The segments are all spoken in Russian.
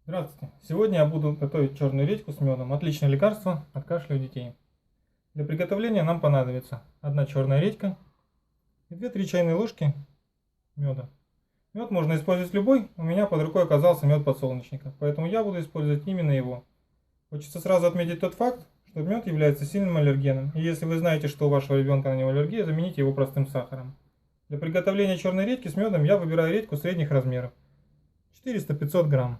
Здравствуйте! Сегодня я буду готовить черную редьку с медом. Отличное лекарство от кашля у детей. Для приготовления нам понадобится 1 черная редька и 2-3 чайные ложки меда. Мед можно использовать любой, у меня под рукой оказался мед подсолнечника, поэтому я буду использовать именно его. Хочется сразу отметить тот факт, что мед является сильным аллергеном, и если вы знаете, что у вашего ребенка на него аллергия, замените его простым сахаром. Для приготовления черной редьки с медом я выбираю редьку средних размеров, 400-500 грамм.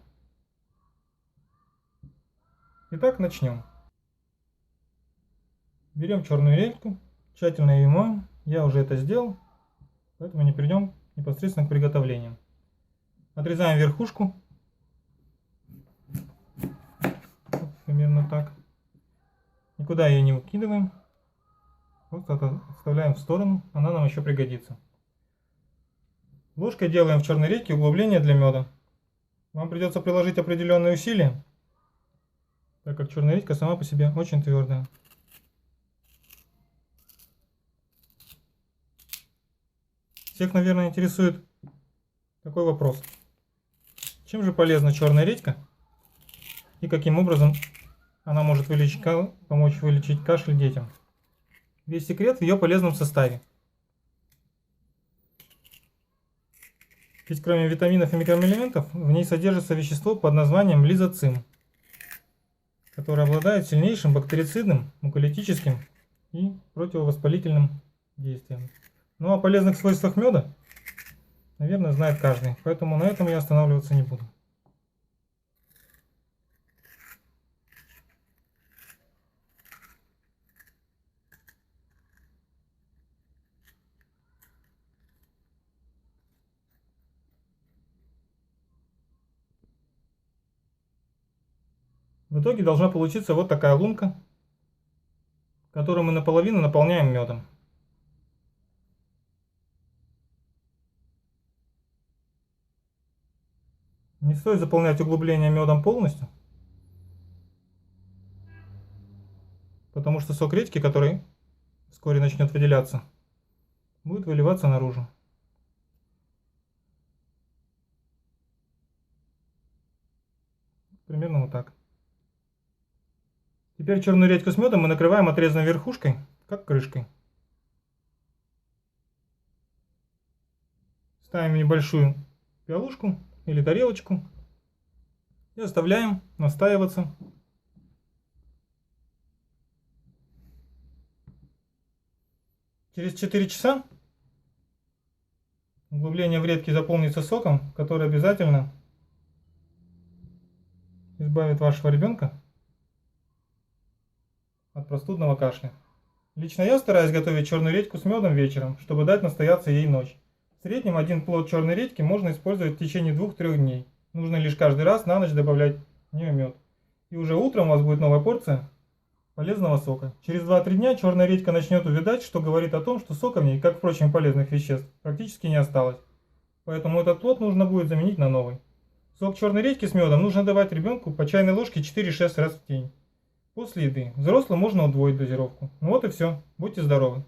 Итак, начнем. Берем черную редьку, тщательно ее моем. Я уже это сделал, поэтому не перейдем непосредственно к приготовлению. Отрезаем верхушку, примерно так. Никуда ее не выкидываем, просто оставляем в сторону, она нам еще пригодится. Ложкой делаем в черной редьке углубление для меда. Вам придется приложить определенные усилия, так как черная редька сама по себе очень твердая. Всех, наверное, интересует такой вопрос. Чем же полезна черная редька и каким образом она может помочь вылечить кашель детям? Весь секрет в ее полезном составе. Ведь кроме витаминов и микроэлементов в ней содержится вещество под названием лизоцим, который обладает сильнейшим бактерицидным, муколитическим и противовоспалительным действием. Ну о полезных свойствах меда, наверное, знает каждый, поэтому на этом я останавливаться не буду. В итоге должна получиться вот такая лунка, которую мы наполовину наполняем медом. Не стоит заполнять углубление медом полностью, потому что сок редьки, который вскоре начнет выделяться, будет выливаться наружу. Примерно вот так. Теперь черную редьку с медом мы накрываем отрезанной верхушкой, как крышкой. Ставим в небольшую пиалушку или тарелочку и оставляем настаиваться. Через 4 часа углубление в редьке заполнится соком, который обязательно избавит вашего ребенка от простудного кашля. Лично я стараюсь готовить черную редьку с медом вечером, чтобы дать настояться ей ночь. В среднем один плод черной редьки можно использовать в течение 2-3 дней. Нужно лишь каждый раз на ночь добавлять в нее мед. И уже утром у вас будет новая порция полезного сока. Через 2-3 дня черная редька начнет увядать, что говорит о том, что сока в ней, как впрочем полезных веществ, практически не осталось. Поэтому этот плод нужно будет заменить на новый. Сок черной редьки с медом нужно давать ребенку по чайной ложке 4-6 раз в день. После еды. Взрослым можно удвоить дозировку. Ну вот и все. Будьте здоровы.